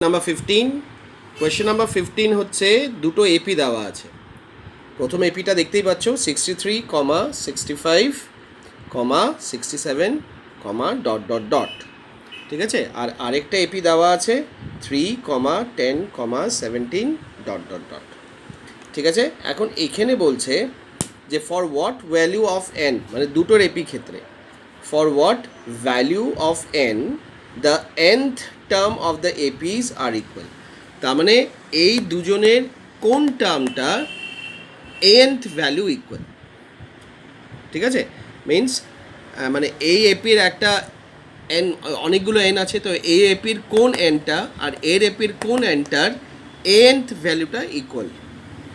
Number 15 question number 15 হচ্ছে দুটো AP দেওয়া আছে। প্রথম এপিটা দেখতেই পাচ্ছ 63, 65, 67, ডট ডট ডট, ঠিক আছে। আর আরেকটা এপি দেওয়া আছে 3, 10, 17, ডট ডট ডট, ঠিক আছে। এখন এখানে বলছে যে for what value of n, মানে দুটোর এপি ক্ষেত্রে for what value of n the nth term of the APs are equal. তার মানে এই দুজনের কোন টার্মটা nth ভ্যালু ইকুয়াল, ঠিক আছে। মিনস মানে এই এপির একটা এন, অনেকগুলো এন আছে, তো এই এপির কোন এনটা আর এর এপির কোন এনটার nth ভ্যালুটা ইকুয়াল,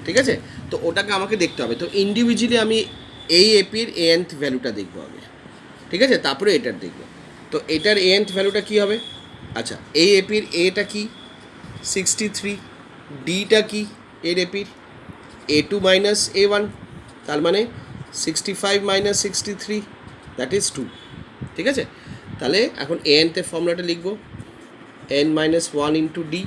ঠিক আছে। তো ওটাকে আমাকে দেখতে হবে। তো ইন্ডিভিজুয়ালি আমি এই এপির nth ভ্যালুটা দেখবো আগে, ঠিক আছে, তারপরে এটার দেখবো। তো এটার nth ভ্যালুটা কী হবে? আচ্ছা, এই এপির এটা কি 63, ডিটা কি এর এপির A2 মাইনাস A1, তার মানে 65 মাইনাস 63, দ্যাট ইজ 2, ঠিক আছে। তাহলে এখন nth ফর্মুলাটা লিখবো n মাইনাস 1 ইন্টু ডি,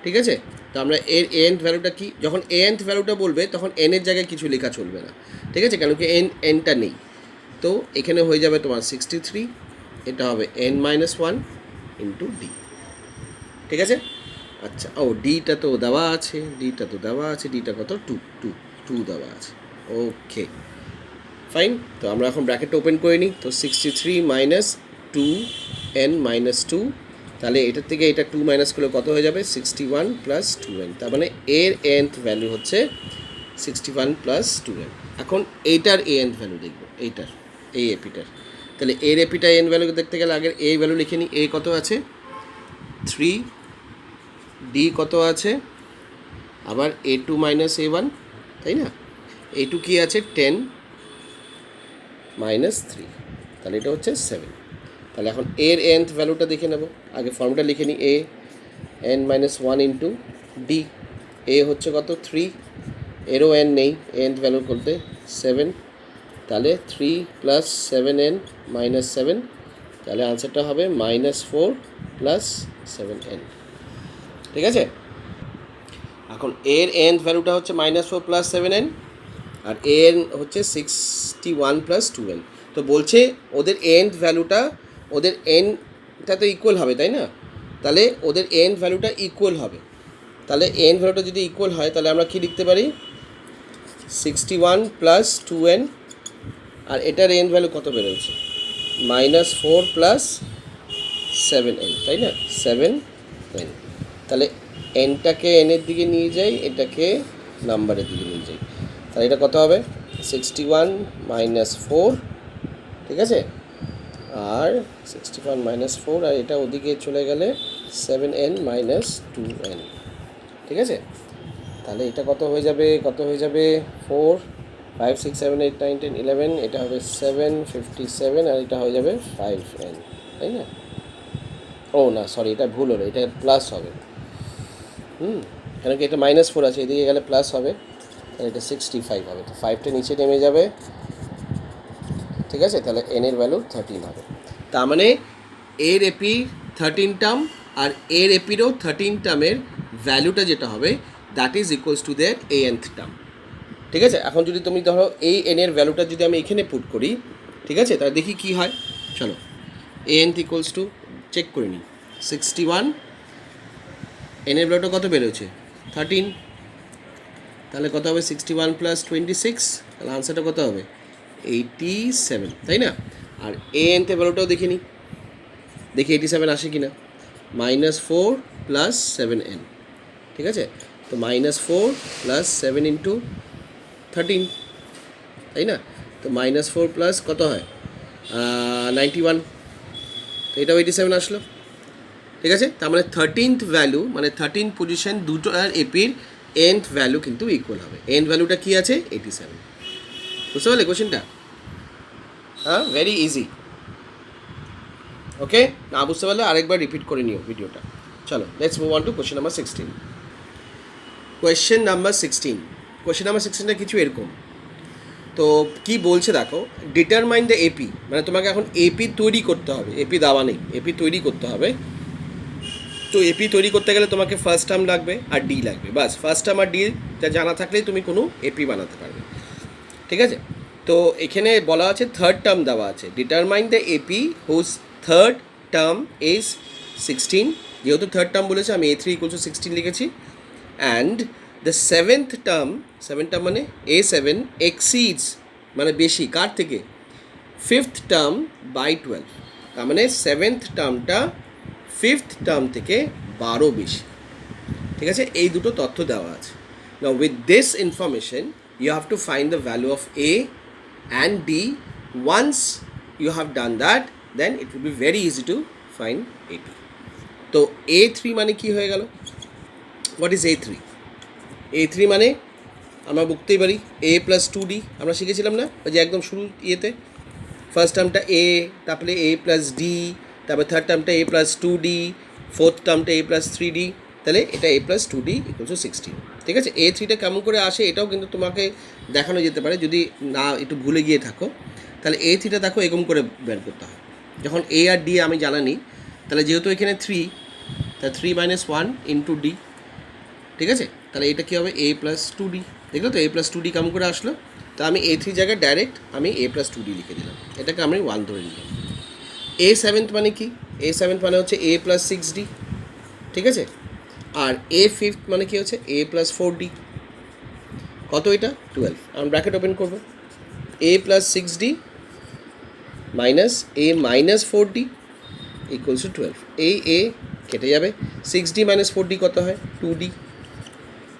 ঠিক আছে। তো আমরা এর nth ভ্যালুটা কি, যখন nth ভ্যালুটা বলবে তখন n এর জায়গায় কিছু লেখা চলবে না, ঠিক আছে, কারণ কি nটা নেই। তো এখানে হয়ে যাবে তোমার 63, এটা হবে n মাইনাস 1 ইন্টু ডি, ঠিক আছে। আচ্ছা, ও ডিটা তো দেওয়া আছে, ডিটা কত 2 দেওয়া আছে, ওকে ফাইন। তো আমরা এখন ব্র্যাকেটটা ওপেন করে নিই। তো 63 মাইনাস 2n মাইনাস 2, তাহলে এটার থেকে এটা 2 মাইনাস করলে কত হয়ে যাবে 61 প্লাস 2n, তার মানে এর nth ভ্যালু হচ্ছে 61 প্লাস 2n। এখন এইটার nth ভ্যালু দেখব, এইটার এই এপিটার। তাহলে এর এপিটা n ভ্যালু দেখতে গেলে আগের এই ভ্যালু লিখে নিই। এ কত আছে 3, ডি কত আছে আবার A2 মাইনাস A1, তাই না। A2 কি আছে 10 মাইনাস 3, তাহলে এটা হচ্ছে 7। তাহলে এখন এর nth ভ্যালুটা দেখে নেব, আগে ফর্মটা লিখে নিই। এ n মাইনাস 1 ইন্টু ডি, এ হচ্ছে কত 3, এরও n নেই, nth ভ্যালু করতে 7, তাহলে 3 প্লাস 7n মাইনাস 7, তাহলে আনসারটা হবে মাইনাস 4 প্লাস 7n, ঠিক আছে। এখন এর nth ভ্যালুটা হচ্ছে মাইনাস 4 প্লাস 7n, আর এন হচ্ছে 61 প্লাস 2n। তো বলছে ওদের nth ভ্যালুটা, ওদের nটা তো ইকুয়াল হবে, তাই না। তাহলে ওদের nth ভ্যালুটা ইকুয়াল হবে। তাহলে nth ভ্যালুটা যদি ইকুয়াল হয় তাহলে আমরা কি লিখতে পারি 61 প্লাস 2n, আর এটার nth ভ্যালু কত বেরোচ্ছে মাইনাস 4 প্লাস 7n, তাই না 7n। তাহলে nটাকে এর দিকে নিয়ে যাই, এটাকে নাম্বারের দিকে নিয়ে যাই, তাহলে এটা কত হবে 61 মাইনাস 4, ঠিক আছে, আর 61 মাইনাস 4, আর এটা ওদিকে চলে গেলে 7n মাইনাস 2n, ঠিক আছে। তাহলে এটা কত হয়ে যাবে 4, 5, 6, 7, 8, 9, 10, 11, এটা হবে 7, 57, আর এটা হয়ে যাবে 5n, তাই না। ও না, সরি, এটা ভুল হলো, এটা প্লাস হবে। কেন কি এটা মাইনাস 4 আছে, এদিকে গেলে প্লাস হবে, তাহলে এটা 65 হবে। তো 5টা নিচে নেমে যাবে, ঠিক আছে। তাহলে n এর ভ্যালু 13 হবে। তার মানে এর এপি 13 টার্ম আর এর এপিরও 13 টার্মের ভ্যালুটা যেটা হবে that is equals to their nth term, ঠিক আছে। এখন যদি তুমি ধরো এই n এর ভ্যালুটা যদি আমি এখানে পুট করি, ঠিক আছে, তাহলে দেখি কি হয়। চলো nth ইকুয়ালস টু চেক করে নিই 61, n এর ভ্যালুটা কত বেরোচ্ছে 13, তাহলে কত হবে 61 প্লাস 26, তাহলে আনসারটা কত হবে 87, তাই না। আর nth ভ্যালুটাও দেখে নিই, দেখি 87 আসে কি না, মাইনাস 4 প্লাস 7n, ঠিক আছে। তো মাইনাস 4 প্লাস 7 ইন্টু 13, তাই না। তো মাইনাস 4 প্লাস কত হয় 91, তো এটাও 87 আসলো, ঠিক আছে। তার মানে 13th ভ্যালু, মানে 13 পজিশন দুটো আর এপির nth ভ্যালু কিন্তু ইকুয়াল হবে। nth ভ্যালুটা কি আছে 87, বুঝতে পারলে কোশ্চেনটা? হ্যাঁ, ভেরি ইজি। ওকে, না বুঝতে পারলে আরেকবার রিপিট করে নিও ভিডিওটা। চলো let's move on to question number 16। Question number 16টা কিছু এরকম। তো কি বলছে দেখো, ডিটারমাইন দ্য এপি, মানে তোমাকে এখন এপি তৈরি করতে হবে, এপি দেওয়া নেই, এপি তৈরি করতে হবে তো এপি তৈরি করতে গেলে তোমাকে ফার্স্ট টার্ম লাগবে আর ডি লাগবে, বাস ফার্স্ট টার্ম আর ডি যা জানা থাকলেই তুমি কোনো এপি বানাতে পারবে। ঠিক আছে, তো এখানে বলা আছে থার্ড টার্ম দেওয়া আছে, determine the AP whose third term is 16, যেহেতু থার্ড টার্ম বলেছে আমি A3 = 16 লিখেছি, অ্যান্ড দ্য সেভেন্থ টার্ম মানে A7 এক্সিডস মানে বেশি কার থেকে, ফিফথ টার্ম বাই 12, তার মানে সেভেন্থ টার্মটা ফিফথ টার্ম থেকে 12 বেশি। ঠিক আছে, এই দুটো তথ্য দেওয়া আছে। Now with this information you have to find the value of A and D. Once you have done that, then it will be very easy to find AP. তো A3 মানে কি হয়ে গেল? What is A3? A3 মানে আমরা বুঝতেই পারি A + 2D, আমরা শিখেছিলাম না ওই যে একদম শুরু ইয়েতে, ফার্স্ট টার্মটা A, তারপরে A + D, তারপরে থার্ড টার্মটা A + 2D, ফোর্থ টার্মটা A + 3D, তাহলে এটা A + 2D = 16। ঠিক আছে, A3টা কেমন করে আসে এটাও কিন্তু তোমাকে দেখানো যেতে পারে, যদি না একটু ভুলে গিয়ে থাকো তাহলে A3টা দেখো এরকম করে বের করতে হয়। যখন A আর D আমি জানা নিই, তাহলে যেহেতু এখানে 3, তাহলে 3 - 1 × D। ঠিক আছে, তাহলে এটা কী হবে A + 2D, দেখলো তো A + 2D কেমন করে আসলো। তো আমি A3 জায়গায় ডাইরেক্ট আমি A + 2D লিখে দিলাম, এটাকে আমি 1 ধরে নিলাম। A7 মানে কি? A7 মানে হচ্ছে A + 6D। ঠিক আছে, আর A5 মানে কি হচ্ছে A + 4D। কত এটা? 12। আমি ব্র্যাকেট ওপেন করব, A + 6D minus A - 4D = 12। এই A কেটে যাবে, 6D - 4D কত হয়? 2D।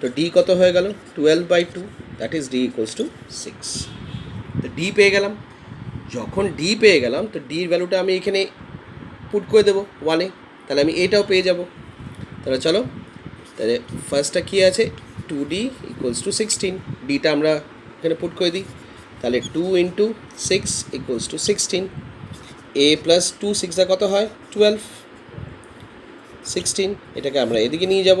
তো D কত হয়ে গেল? 12/2, দ্যাট ইজ D = 6। তো D পেয়ে গেলাম। যখন D পেয়ে গেলাম তো ডির ভ্যালুটা আমি এখানে পুট করে দেবো 1-এ, তাহলে আমি এটাও পেয়ে যাব। তাহলে চলো, তাহলে ফার্স্টটা কী আছে? 2D = 16, ডিটা আমরা এখানে পুট করে দিই, তাহলে 2 × 6 = 16। A + 2 6 কত হয়? 12। 16 এটাকে আমরা এদিকে নিয়ে যাব,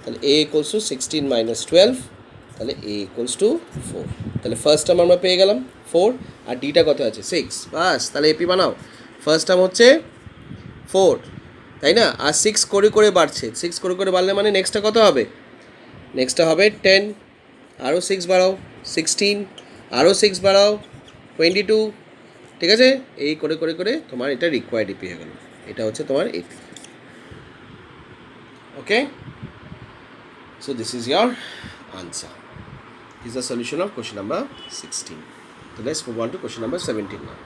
তাহলে A = 16 - 12, তাহলে A = 4। তাহলে ফার্স্ট টার্ম আমরা পেয়ে গেলাম 4, আর ডিটা কত আছে? 6। বাস, তাহলে এপি বানাও। ফার্স্ট টার্ম হচ্ছে 4, তাই না? আর 6 করে করে বাড়ছে, 6 করে করে বাড়লে মানে নেক্সটটা কত হবে? নেক্সটটা হবে 10, আরও 6 বাড়াও 16, আরও 6 বাড়াও 22। ঠিক আছে, এই করে করে করে তোমার এটা রিকোয়ার্ড এপি হয়ে গেল, এটা হচ্ছে তোমার AP. Okay, so this is your answer. This is the solution of question number 16. So let's move on to question number 17 now.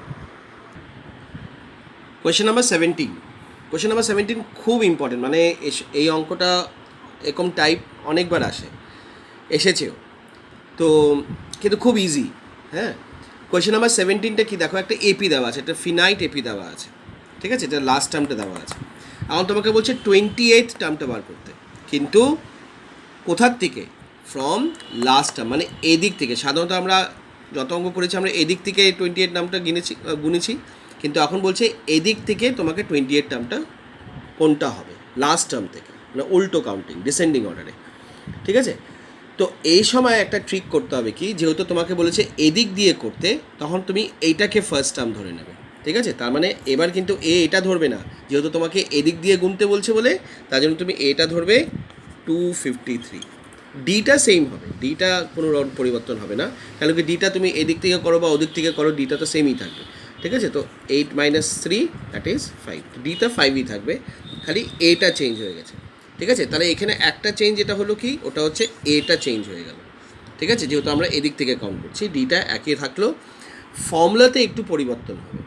Question number 17. Question number 17 খুব ইম্পর্টেন্ট, মানে এই অঙ্কটা এরকম টাইপ অনেকবার এসেছেও তো, কিন্তু খুব ইজি। হ্যাঁ, কোয়েশ্চেন নাম্বার 17টা কি দেখো, একটা এপি দেওয়া আছে, একটা ফিনাইট এপি দেওয়া আছে। ঠিক আছে, এটা লাস্ট টার্মটা দেওয়া আছে। এখন তোমাকে বলছে 28th টার্মটা বার করতে, কিন্তু কোথার থেকে? ফ্রম লাস্ট টার্ম, মানে এদিক থেকে। সাধারণত আমরা যত অঙ্ক করেছি আমরা এদিক থেকে 28 টার্মটা গুনেছি, কিন্তু এখন বলছে এদিক থেকে তোমাকে 28 টার্মটা কোনটা হবে, লাস্ট টার্ম থেকে, মানে উল্টো কাউন্টিং, ডিসেন্ডিং অর্ডারে। ঠিক আছে, তো এই সময় একটা ট্রিক করতে হবে কি, যেহেতু তোমাকে বলেছে এদিক দিয়ে করতে, তখন তুমি এইটাকে ফার্স্ট টার্ম ধরে নেবে। ঠিক আছে, তার মানে এবার কিন্তু এটা ধরবে না, যেহেতু তোমাকে এদিক দিয়ে গুনতে বলছে বলে, তার জন্য তুমি এটা ধরবে 253। ডিটা সেম হবে, ডিটা কোনো পরিবর্তন হবে না, কেন কি ডিটা তুমি এদিক থেকে করো বা ওদিক থেকে করো, ডিটা তো সেমই থাকবে। ঠিক আছে, তো 8 - 3 দ্যাট ইজ 5, ডিটা 5ই থাকবে, খালি এটা চেঞ্জ হয়ে গেছে। ঠিক আছে, তাহলে এখানে একটা চেঞ্জ এটা হলো কি, ওটা হচ্ছে এটা চেঞ্জ হয়ে গেল। ঠিক আছে, যেহেতু আমরা এদিক থেকে কাউন্ট করছি, ডিটা একই থাকলো, ফর্মুলাতে একটু পরিবর্তন হবে।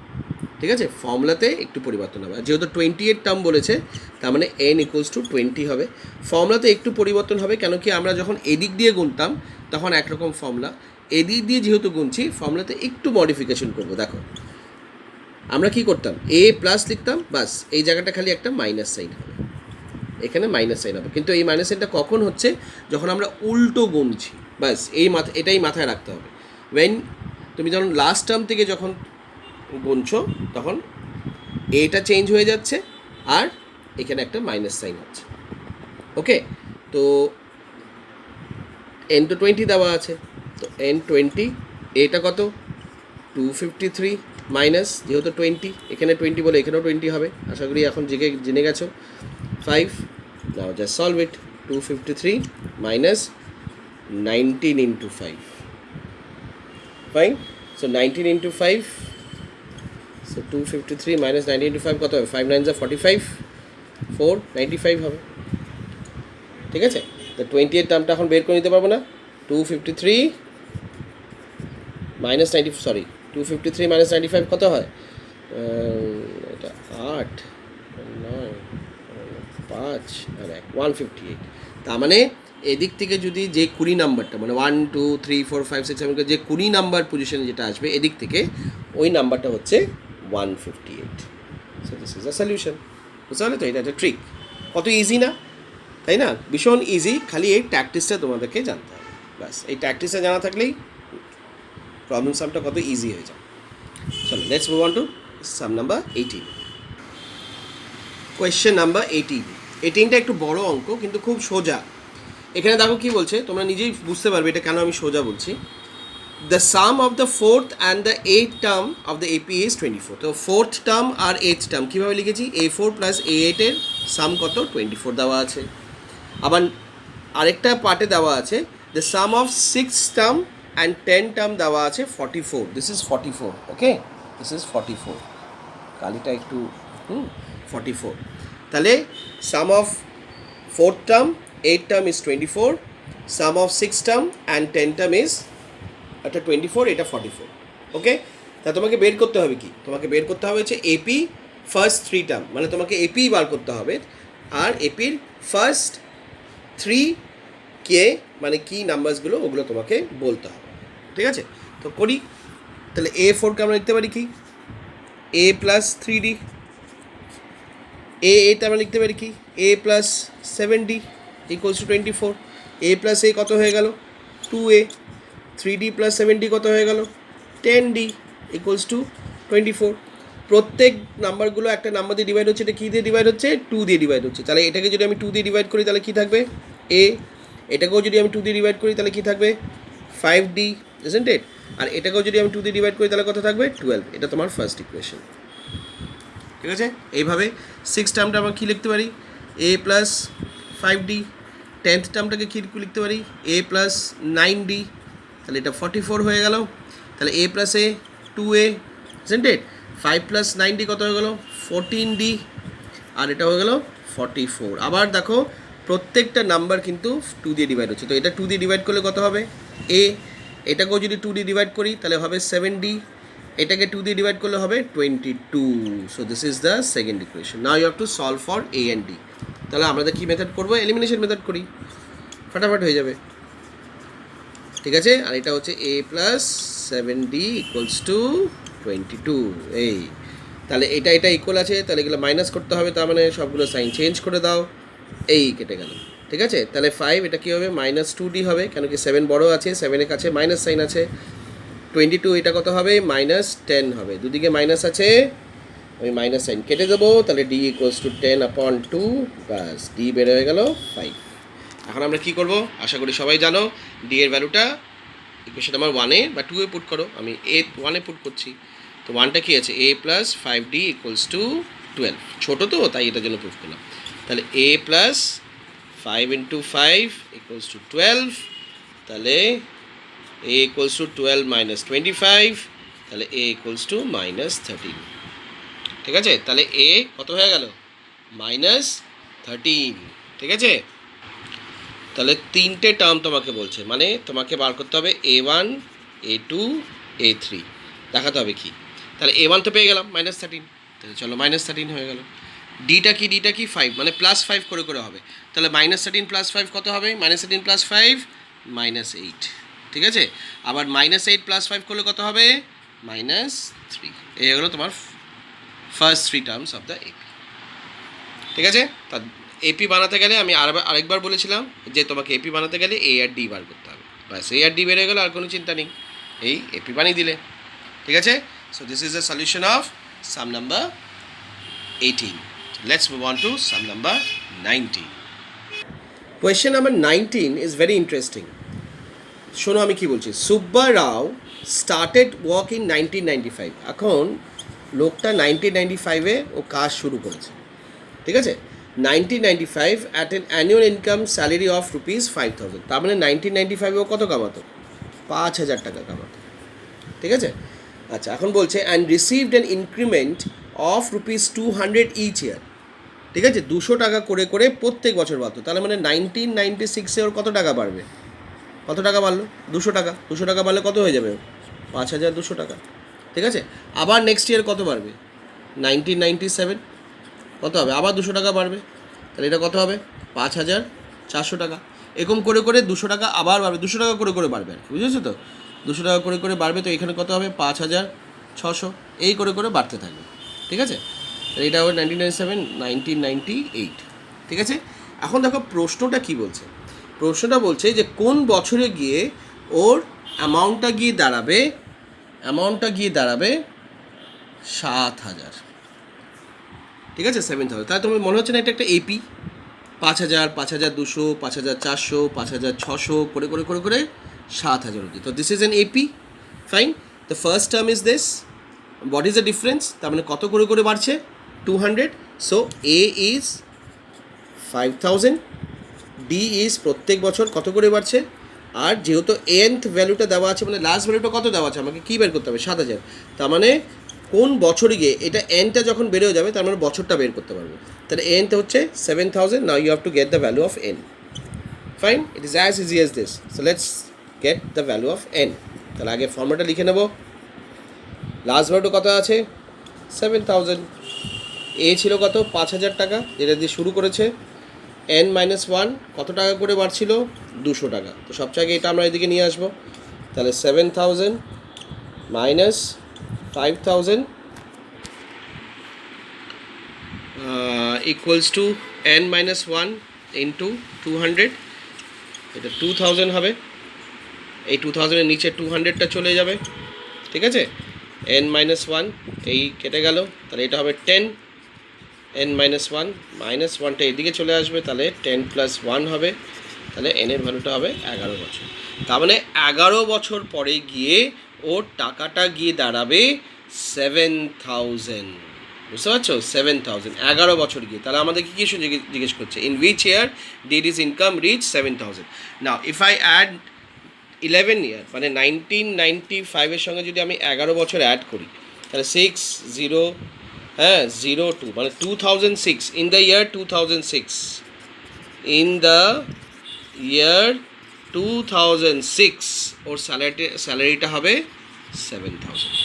ঠিক আছে, ফর্মুলাতে একটু পরিবর্তন হবে, যেহেতু 28 টার্ম বলেছে, তার মানে n = 20 হবে। ফর্মুলাতে একটু পরিবর্তন হবে, কেন কি আমরা যখন এদিক দিয়ে গুনতাম তখন একরকম ফর্মুলা, এদিক দিয়ে যেহেতু গুনছি ফর্মুলাতে একটু মডিফিকেশন করবো। দেখো আমরা কি করতাম, A+ লিখতাম, বাস এই জায়গাটা খালি একটা মাইনাস সাইন হবে, এখানে মাইনাস সাইন হবে, কিন্তু এই মাইনাস সাইনটা কখন হচ্ছে? যখন আমরা উল্টো গুনছি, বাস এটাই মাথায় রাখতে হবে। ওয়েন তুমি যখন লাস্ট টার্ম থেকে যখন গুনছো তখন এটা চেঞ্জ হয়ে যাচ্ছে আর এখানে একটা মাইনাস সাইন হচ্ছে। ওকে, তো n তো 20 দেওয়া আছে, তো n 20, এটা কত? 253 মাইনাস, যেহেতু 20 এখানে 20 বলে এখানেও 20 হবে, আশা করি এখন জেনে গেছো। 5. Now just solve it. 253 minus 19 into 5. Fine. So 19 into 5. So 253 minus 19 into 5 কত হবে? 5 9 যা 45, 4 95 হবে। ঠিক আছে, তো 28 টার্মটা এখন বের করে নিতে পারবো না। 253 মাইনাস 253 মাইনাস 95 কত হয়? এটা 8 9 5 আর 1 158। তার মানে এদিক থেকে যদি যে 20 নাম্বারটা মানে 1 2 3 4 5 6 7 যে 20 নাম্বার পজিশনে যেটা আসবে এদিক থেকে ওই নাম্বারটা হচ্ছে 158। So this is a solution. বুঝতে পারলে তো? এটা একটা ট্রিক। কত ইজি না, তাই না? ভীষণ ইজি, খালি এই ট্যাকটিসটা তোমাদেরকে জানতে হবে। ব্যাস এই ট্যাকটিসটা জানা থাকলেই প্রবলেম সামটা কত ইজি হয়ে যায়। চলো let's move on to some number 18। Question number 18। 18টা একটু বড় অঙ্ক কিন্তু খুব সোজা। এখানে দেখো কি বলছে, তোমরা নিজেই বুঝতে পারবে এটা কেন আমি সোজা বলছি। The sum of the 4th and the 8th term of the AP is 24। তো 4th টার্ম আর 8th টার্ম কীভাবে লিখেছি? A4 প্লাস A8 এর সাম কত? 24 দেওয়া আছে। আবার আরেকটা পার্টে দেওয়া আছে the sum of 6th term and 10 term দেওয়া আছে 44। This is 44। Okay, this is 44। কালিটা একটু 44। তাহলে sum of 4th term 8th term is 24, sum of 6th term and 10 term is এটা 24, এটা 44। ওকে, তা তোমাকে বের করতে হবে কি? তোমাকে বের করতে হবে হচ্ছে এপি ফার্স্ট 3 টার্ম, মানে তোমাকে এপি বার করতে হবে। আর এপির ফার্স্ট 3 কে মানে কি নাম্বারসগুলো ওগুলো তোমাকে বলতে হবে। ঠিক আছে, তো করি। তাহলে A4কে আমরা লিখতে পারি কি? A plus 3D। A8 আমরা লিখতে পারি কি? A plus 7D equals to 24। A plus A কত হয়ে গেল? 2A। 3D প্লাস 7D কত হয়ে গেল? 10D equals to 24। প্রত্যেক নাম্বারগুলো একটা নাম্বার দিয়ে ডিভাইড হচ্ছে। এটা কী দিয়ে ডিভাইড হচ্ছে? 2 দিয়ে ডিভাইড হচ্ছে। তাহলে এটাকে যদি আমি 2 দিয়ে ডিভাইড করি তাহলে কী থাকবে? A। এটাকেও যদি আমি 2 দিয়ে ডিভাইড করি তাহলে কী থাকবে? 5D, isn't it? আর এটাকেও যদি আমি 2 দিয়ে ডিভাইড করি তাহলে কত থাকবে? 12। এটা তোমার ফার্স্ট ইকুয়েশন। ঠিক আছে, এইভাবে 6 টার্মটা আমরা কী লিখতে পারি? A plus 5D। 10th টার্মটাকে কী লিখতে পারি? A plus 9D। তাহলে এটা 44 হয়ে গেল। তাহলে A plus A 2A, isn't it? 5 plus 9D কত হয়ে গেল? 14D। আর এটা হয়ে গেল 44। আবার দেখো প্রত্যেকটা নাম্বার কিন্তু 2 দিয়ে ডিভাইড হচ্ছে। তো এটা 2 দিয়ে ডিভাইড করলে কত হবে? A। এটাকেও যদি 2 দিয়ে ডিভাইড করি তাহলে হবে 7D। এটাকে 2 দিয়ে ডিভাইড করলে হবে 22। So this is the second equation. Now you have to solve for A and D। তাহলে আমাদের কী মেথড করবো? এলিমিনেশন মেথড করি, ফাটাফাট হয়ে যাবে। ঠিক আছে, আর এটা হচ্ছে A plus 7D equals to 22। এই তাহলে এটা ইকুয়াল আছে, তাহলে এগুলো মাইনাস করতে হবে। তার মানে সবগুলো সাইন চেঞ্জ করে দাও। এই কেটে গেল। ঠিক আছে, তাহলে 5 এটা কী হবে? মাইনাস 2D হবে, কেন কি 7 বড়ো আছে, 7-এর কাছে মাইনাস সাইন আছে। 22 এটা কত হবে? মাইনাস 10 হবে। দুদিকে মাইনাস আছে, আমি মাইনাস সাইন কেটে দেবো। তাহলে D equals to 10/2। Bus, D বের হয়ে গেল 5। এখন আমরা কী করবো? আশা করি সবাই জানো। D এর ভ্যালুটা ইকুয়েশন নাম্বার 1-এ বা 2-এ পুট করো। আমি 1-এ পুট করছি। তো 1টা কী আছে? A plus 5D equals to 12। ছোটো তো, তাই এটার জন্য প্রুফ করলাম। তাহলে A plus 5 into 5 equals to 12। তাহলে A ইকুয়ালস টু 12 মাইনাস 25। তাহলে A ইকুয়ালস টু মাইনাস 13। ঠিক আছে, তাহলে A কত হয়ে গেল? মাইনাস 13। ঠিক আছে, তাহলে 3টে টার্ম তোমাকে বলছে, মানে তোমাকে বার করতে হবে A1 A2 A3। দেখাতে হবে কি? তাহলে A1 তো পেয়ে গেলাম মাইনাস 13। তাহলে চলো মাইনাস 13 হয়ে গেল। ডিটা কি 5, মানে প্লাস 5 করে হবে। তাহলে মাইনাস 13 প্লাস 5 কত হবে? Minus 13 plus 5 minus 8। ঠিক আছে, আবার মাইনাস 8 প্লাস 5 করলে কত হবে? মাইনাস 3। এই হলো তোমার first 3 terms of the AP. ঠিক আছে, তা এপি বানাতে গেলে আমি আরেকবার বলেছিলাম যে তোমাকে এপি বানাতে গেলে A আর D বার করতে হবে। ব্যাস, A আর D বেড়ে গেলে আর কোনো চিন্তা নেই, এই এপি বানিয়ে দিলে। ঠিক আছে, so this is the solution of some number 18. Let's move on to sum number 19. Question number 19 is very interesting. শোনো আমি কি বলছি। সুব্বা রাও স্টার্টেড ওয়ার্ক ইন 1995। এখন লোকটা 1995-এ ও কাজ শুরু করেছে। ঠিক আছে, 1995 at an annual income salary of rupees 5000, তার মানে 1995 ও কত কামাতো? 5000 টাকা কামাতো, ঠিক আছে? আচ্ছা, এখন বলছে and received an increment of rupees 200 each year, ঠিক আছে? 200 টাকা করে করে প্রত্যেক বছর বাড়তো, তাহলে মানে 1996-এ ওর কত টাকা বাড়বে? কত টাকা বাড়লো? 200 টাকা। 200 টাকা বাড়লে কত হয়ে যাবে? 5200 টাকা, ঠিক আছে? আবার নেক্সট ইয়ার কত বাড়বে? 1997 কত হবে? আবার 200 টাকা বাড়বে, তাহলে এটা কত হবে? 5400 টাকা। এরকম করে করে 200 টাকা আবার বাড়বে, 200 টাকা করে করে বাড়বে আর কি, বুঝেছো তো? 200 টাকা করে করে বাড়বে, তো এখানে কত হবে? 5600, এই করে করে বাড়তে থাকবে, ঠিক আছে? তাহলে এটা হবে 1998, ঠিক আছে? এখন দেখো প্রশ্নটা কি বলছে। প্রশ্নটা বলছে যে কোন বছরে গিয়ে ওর অ্যামাউন্টটা গিয়ে দাঁড়াবে 7000, ঠিক আছে? 7000, তাহলে তোমার মনে হচ্ছে না এটা একটা এপি? 5000, 5200, 5400, 5600 করে করে করে করে 7000 অবধি। তো this is an AP, fine. The first term is this, what is the difference? তার মানে কত করে করে বাড়ছে? 200। So a is 5000, d is প্রত্যেক বছর কত করে বাড়ছে, আর যেহেতু nth ভ্যালুটা দেওয়া আছে মানে লাস্ট ভ্যালুটা কত দেওয়া আছে, আমাকে কী বের করতে হবে? 7000। তার মানে কোন বছরে গিয়ে এটা nটা যখন বেড়ে যাবে তার মানে বছরটা বের করতে পারবো। তাহলে nটা হচ্ছে 7000, now you have to get the value of n, fine. It is as easy as this. So let's get the value of n। তাহলে আগে ফর্মুলাটা লিখে নেব। লাস্ট ভ্যালুটা কত আছে? 7000। এ ছিল কত? 5000 টাকা, যেটা দিয়ে শুরু করেছে। n-1 কত টাকা করে বাড়ছিল? 200 টাকা। তো সবচেয়ে আগে এটা আমরা এদিকে নিয়ে আসবো। তাহলে 7000 minus 5000 equals to n-1 into 200, এটা 2000 হবে। এই 2000-এর নিচে 200টা চলে যাবে, ঠিক আছে? n-1 এই কেটে গেল, তাহলে এটা হবে 10। n-1 -1টা এদিকে চলে আসবে, তাহলে 10 + 1 হবে, তাহলে n-এর ভ্যালুটা হবে 11 বছর। তার মানে 11 বছর পরে গিয়ে ওর টাকাটা গিয়ে দাঁড়াবে 7000, বুঝতে পারছো? 7000 11 বছর গিয়ে। তাহলে আমাদের কি কিছু জিজ্ঞেস করছে? In which year did his income reach 7000? Now if I add 11 year, মানে 1995-এর সঙ্গে যদি আমি 11 বছর অ্যাড করি, তাহলে 60 02, মানে 2006, in the year 2006, in the year 2006 ওর স্যালারিটা হবে 7000,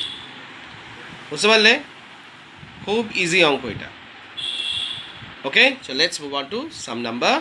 বুঝতে পারলে? খুব ইজি অঙ্ক এটা। Okay, so let's move on to some number